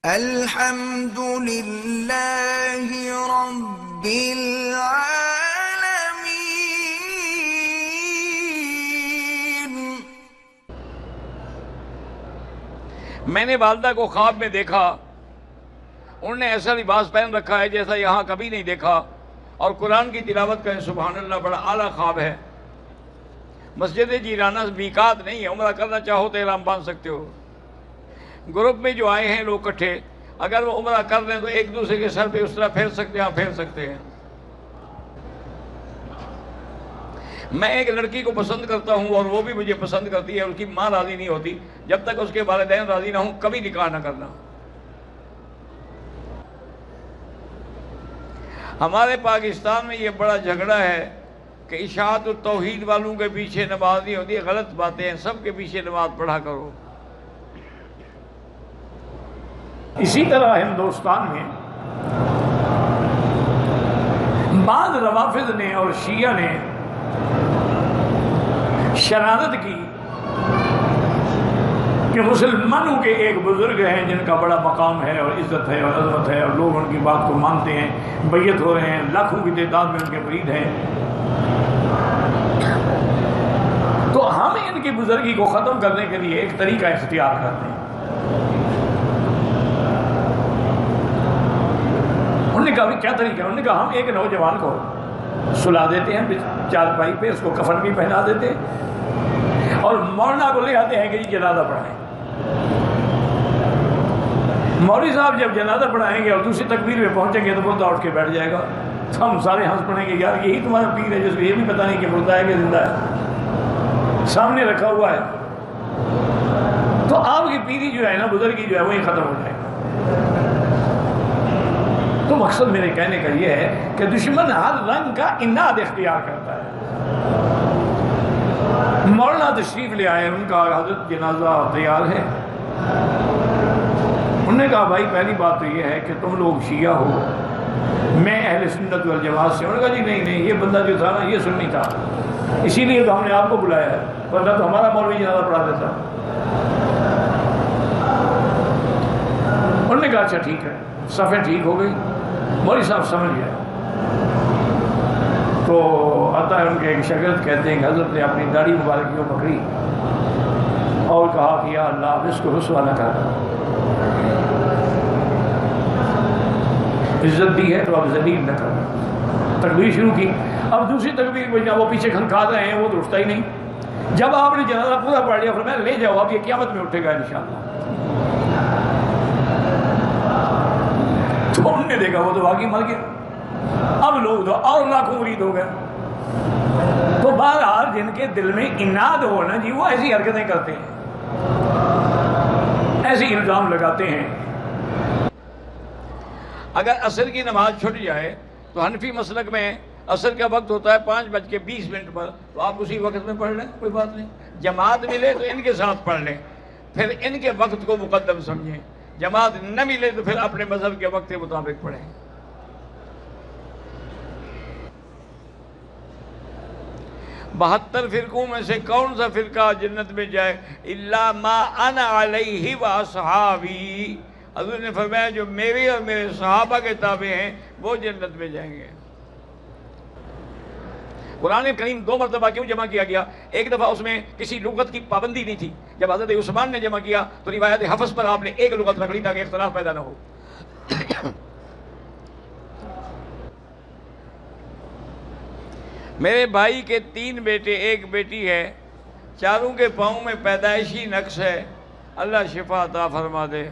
الحمد للہ رب العالمین۔ میں نے والدہ کو خواب میں دیکھا، انہوں نے ایسا لباس پہن رکھا ہے جیسا یہاں کبھی نہیں دیکھا، اور قرآن کی تلاوت کریں۔ سبحان اللہ، بڑا اعلیٰ خواب ہے۔ مسجد جیرانہ میقات نہیں ہے، عمرہ کرنا چاہو تو احرام باندھ سکتے ہو۔ گروپ میں جو آئے ہیں لوگ اکٹھے، اگر وہ عمرہ کر لیں تو ایک دوسرے کے سر پہ اس طرح پھیر سکتے ہیں، پھیر سکتے ہیں۔ میں ایک لڑکی کو پسند کرتا ہوں اور وہ بھی مجھے پسند کرتی ہے، اس کی ماں راضی نہیں ہوتی، جب تک اس کے والدین راضی نہ ہوں کبھی نکاح نہ کرنا۔ ہمارے پاکستان میں یہ بڑا جھگڑا ہے کہ اشاعت التوحید والوں کے پیچھے نماز نہیں ہوتی، غلط باتیں ہیں، سب کے پیچھے نماز پڑھا کرو۔ اسی طرح ہندوستان میں بعض روافض نے اور شیعہ نے شرارت کی کہ مسلمانوں کے ایک بزرگ ہیں جن کا بڑا مقام ہے اور عزت ہے اور عظمت ہے، اور لوگ ان کی بات کو مانتے ہیں، بیعت ہو رہے ہیں، لاکھوں کی تعداد میں ان کے مرید ہیں، تو ہم ان کی بزرگی کو ختم کرنے کے لیے ایک طریقہ اختیار کرتے ہیں۔ انہوں نے کہا بھی کیا طریقہ ہے؟ انہوں نے کہا ہم ایک نوجوان کو سلا دیتے ہیں چارپائی پہ، اس کو کفن بھی پہنا دیتے ہیں، اور مولانا کو لے آتے ہیں کہ جی جنازہ پڑھائیں۔ مولوی صاحب جب جنازہ پڑھائیں گے اور دوسری تکبیر میں پہنچیں گے تو مردہ اٹھ کے بیٹھ جائے گا، تو ہم سارے ہنس پڑیں گے، یار یہی تمہارا پیر ہے جس کو یہ بھی پتہ نہیں کہ مردہ ہے کہ زندہ ہے، سامنے رکھا ہوا ہے۔ تو آپ کی پیری جو ہے نا، بزرگی جو ہے وہی ختم ہو جائے گا۔ تو مقصد میرے کہنے کا یہ ہے کہ دشمن ہر رنگ کا اناد اختیار کرتا ہے۔ مولانا تشریف لے آئے، ان کا حضرت جنازہ تیار ہے۔ انہوں نے کہا بھائی پہلی بات تو یہ ہے کہ تم لوگ شیعہ ہو، میں اہل سنت والجماعت سے۔ انہوں نے کہا جی نہیں یہ بندہ جو تھا نا یہ سنی تھا، اسی لیے تو ہم نے آپ کو بلایا ہے، ورنہ تو ہمارا مولوی جنازہ پڑھا دیتا۔ انہوں نے کہا اچھا ٹھیک ہے، صفحہ ٹھیک ہو گئی، مولوی صاحب سمجھ گئے۔ تو آتا ہے ان کے ایک شاگرد کہتے ہیں کہ حضرت نے اپنی داڑھی مبارک کو پکڑی اور کہا کہ یا اللہ اب اس کو رسوا نہ کر، عزت دی ہے تو اب ذلیل نہ کر۔ تکبیر شروع کی، اب دوسری تکبیر میں وہ پیچھے کھنکھا رہے ہیں، وہ تو اٹھتا ہی نہیں۔ جب آپ نے جنازہ پورا پڑھ لیا فرمایا لے جاؤ، اب یہ قیامت میں اٹھے گا انشاءاللہ۔ تو انہوں نے دیکھا وہ تو واقعی مر گیا، اب لوگ تو اور لاکھوں مرید ہو گئے۔ تو بہرحال جن کے دل میں اناد ہو نا جی، وہ ایسی حرکتیں کرتے ہیں، ایسے الزام لگاتے ہیں۔ اگر عصر کی نماز چھٹ جائے تو حنفی مسلک میں عصر کا وقت ہوتا ہے 5:20 پر، تو آپ اسی وقت میں پڑھ لیں، کوئی بات نہیں۔ جماعت ملے تو ان کے ساتھ پڑھ لیں، پھر ان کے وقت کو مقدم سمجھیں۔ جماعت نہ ملے تو پھر اپنے مذہب کے وقت کے مطابق پڑھیں۔ 72 فرقوں میں سے کون سا فرقہ جنت میں جائے؟ الا ما انا علیہ واصحابی، حضور نے فرمایا جو میرے اور میرے صحابہ کے تابع ہیں وہ جنت میں جائیں گے۔ قرآن کریم 2 مرتبہ کیوں جمع کیا گیا؟ ایک دفعہ اس میں کسی لغت کی پابندی نہیں تھی، جب حضرت عثمان نے جمع کیا تو روایت حفظ پر آپ نے ایک لغت رکھ لی تاکہ اختلاف پیدا نہ ہو۔ میرے بھائی کے 3 بیٹے 1 بیٹی ہے، چاروں کے پاؤں میں پیدائشی نقص ہے، اللہ شفا عطا فرما دے۔